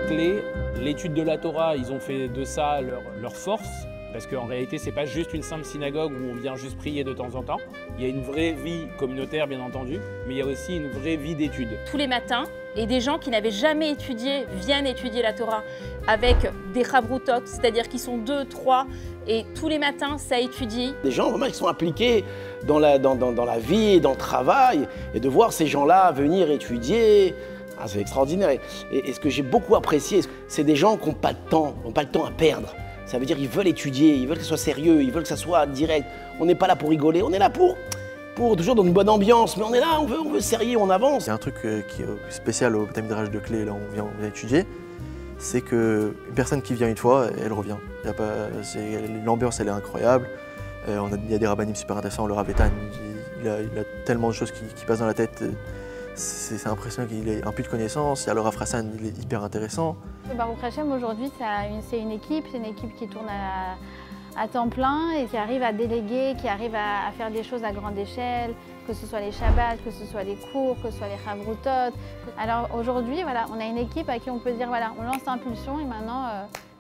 clé. L'étude de la Torah, ils ont fait de ça leur force. Parce qu'en réalité, ce n'est pas juste une simple synagogue où on vient juste prier de temps en temps. Il y a une vraie vie communautaire, bien entendu, mais il y a aussi une vraie vie d'études. Tous les matins, et des gens qui n'avaient jamais étudié viennent étudier la Torah avec des chavrutot, c'est-à-dire qu'ils sont 2, 3, et tous les matins, ça étudie. Des gens vraiment qui sont impliqués dans la vie, dans le travail, et de voir ces gens-là venir étudier, c'est extraordinaire. Et ce que j'ai beaucoup apprécié, c'est des gens qui n'ont pas de temps, à perdre. Ça veut dire qu'ils veulent étudier, ils veulent que ce soit sérieux, ils veulent que ça soit direct. On n'est pas là pour rigoler, on est là pour toujours dans une bonne ambiance, mais on est là, on veut sérieux, on avance. C'est un truc qui est spécial au Beth Midrash de Clé, là on vient étudier, c'est qu'une personne qui vient une fois, elle revient. L'ambiance elle est incroyable, il y a des rabbinim super intéressants, le Rav Eitan, il a tellement de choses qui passent dans la tête. C'est impressionnant qu'il ait un peu de connaissances. Il y a le Rav Hassan, il est hyper intéressant. Baruch Hashem, aujourd'hui, c'est une équipe qui tourne à temps plein et qui arrive à déléguer, qui arrive à faire des choses à grande échelle, que ce soit les Shabbats, que ce soit les cours, que ce soit les Chavrutot. Alors aujourd'hui, voilà, on a une équipe à qui on peut dire, voilà, on lance l'impulsion et maintenant,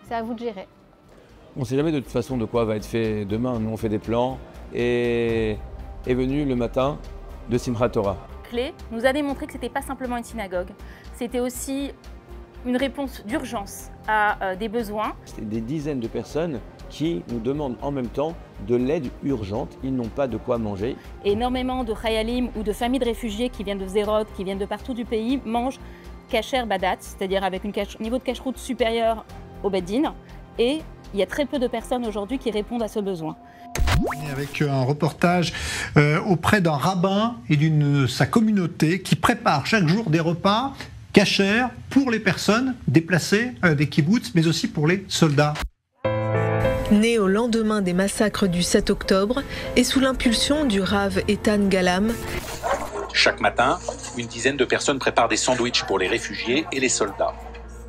c'est à vous de gérer. On ne sait jamais de toute façon de quoi va être fait demain. Nous, on fait des plans et est venu le matin de Simchat Torah. Clé nous a démontré que ce n'était pas simplement une synagogue, c'était aussi une réponse d'urgence à des besoins. C'est des dizaines de personnes qui nous demandent en même temps de l'aide urgente. Ils n'ont pas de quoi manger. Énormément de Chayalim ou de familles de réfugiés qui viennent de Sderot, qui viennent de partout du pays, mangent kasher badat, c'est-à-dire avec un niveau de cacheroute supérieur au Beddin. Et il y a très peu de personnes aujourd'hui qui répondent à ce besoin. Avec un reportage auprès d'un rabbin et de sa communauté qui prépare chaque jour des repas kasher pour les personnes déplacées des kibboutz, mais aussi pour les soldats. Né au lendemain des massacres du 7 octobre et sous l'impulsion du Rav Eitan Galam. Chaque matin, une dizaine de personnes préparent des sandwichs pour les réfugiés et les soldats.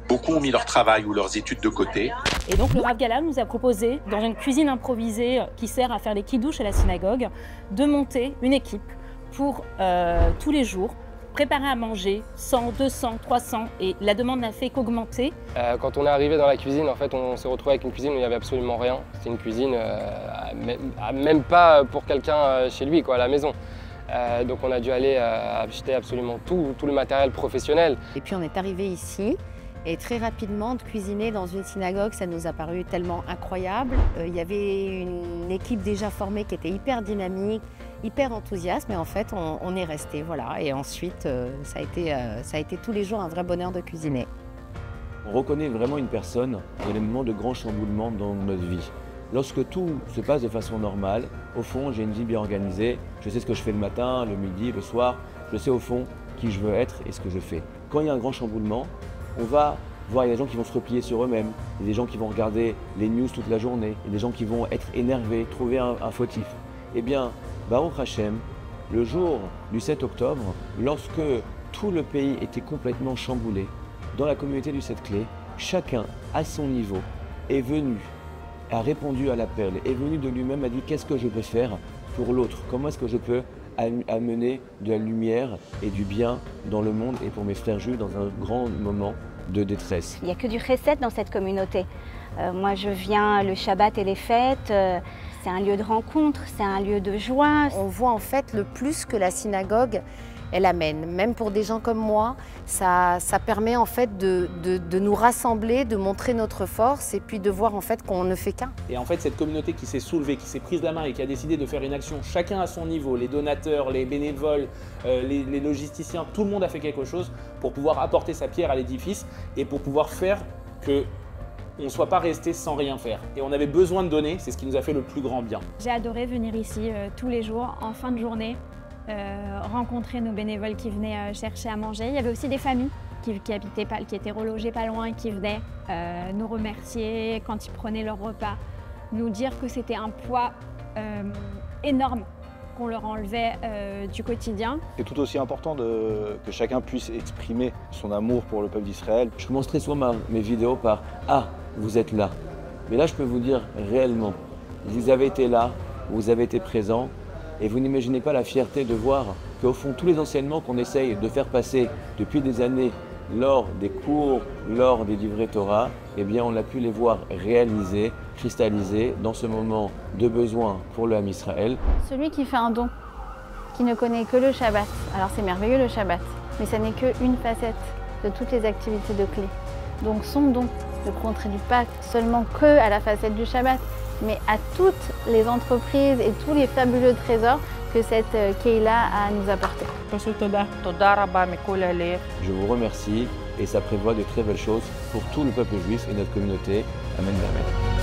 Beaucoup ont mis leur travail ou leurs études de côté. Et donc le Rav Galam nous a proposé, dans une cuisine improvisée qui sert à faire les kidouches à la synagogue, de monter une équipe pour tous les jours, préparer à manger 100, 200, 300 et la demande n'a fait qu'augmenter. Quand on est arrivé dans la cuisine, en fait, on s'est retrouvé avec une cuisine où il n'y avait absolument rien. C'était une cuisine même pas pour quelqu'un chez lui, quoi, à la maison. Donc on a dû aller acheter absolument tout le matériel professionnel. Et puis on est arrivé ici. Et très rapidement, de cuisiner dans une synagogue, ça nous a paru tellement incroyable. Il y avait une équipe déjà formée qui était hyper dynamique, hyper enthousiaste, mais en fait, on est resté, voilà. Et ensuite, ça a été tous les jours un vrai bonheur de cuisiner. On reconnaît vraiment une personne dans les moments de grands chamboulements dans notre vie. Lorsque tout se passe de façon normale, au fond, j'ai une vie bien organisée. Je sais ce que je fais le matin, le midi, le soir. Je sais au fond qui je veux être et ce que je fais. Quand il y a un grand chamboulement, on va voir, il y a des gens qui vont se replier sur eux-mêmes, il y a des gens qui vont regarder les news toute la journée, il y a des gens qui vont être énervés, trouver un fautif. Eh bien, Baruch Hashem, le jour du 7 octobre, lorsque tout le pays était complètement chamboulé, dans la communauté du 7 Clé, chacun à son niveau est venu, a répondu à l'appel, est venu de lui-même, a dit qu'est-ce que je peux faire pour l'autre, comment est-ce que je peux amener de la lumière et du bien dans le monde et pour mes frères juifs dans un grand moment de détresse. Il n'y a que du chesed dans cette communauté. Moi je viens le Shabbat et les fêtes, c'est un lieu de rencontre, c'est un lieu de joie. On voit en fait le plus que la synagogue elle amène. Même pour des gens comme moi, ça permet en fait de nous rassembler, de montrer notre force et puis de voir en fait qu'on ne fait qu'un. Et en fait, cette communauté qui s'est soulevée, qui s'est prise la main et qui a décidé de faire une action chacun à son niveau, les donateurs, les bénévoles, les logisticiens, tout le monde a fait quelque chose pour pouvoir apporter sa pierre à l'édifice et pour pouvoir faire que on ne soit pas resté sans rien faire. Et on avait besoin de donner, c'est ce qui nous a fait le plus grand bien. J'ai adoré venir ici tous les jours, en fin de journée, rencontrer nos bénévoles qui venaient chercher à manger. Il y avait aussi des familles qui étaient relogées pas loin, qui venaient nous remercier quand ils prenaient leur repas, nous dire que c'était un poids énorme qu'on leur enlevait du quotidien. C'est tout aussi important que chacun puisse exprimer son amour pour le peuple d'Israël. Je commence très souvent mes vidéos par « Ah, vous êtes là ». Mais là, je peux vous dire réellement, vous avez été là, vous avez été présents, et vous n'imaginez pas la fierté de voir qu'au fond, tous les enseignements qu'on essaye de faire passer depuis des années lors des cours, lors des livrets Torah, eh bien on a pu les voir réaliser, cristalliser dans ce moment de besoin pour le Ham Israël. Celui qui fait un don, qui ne connaît que le Shabbat, alors c'est merveilleux le Shabbat, mais ça n'est qu'une facette de toutes les activités de clé. Donc son don ne contribue pas seulement à la facette du Shabbat, mais à toutes les entreprises et tous les fabuleux trésors que cette Keila a à nous apporter. Je vous remercie et ça prévoit de très belles choses pour tout le peuple juif et notre communauté. Amen, amen.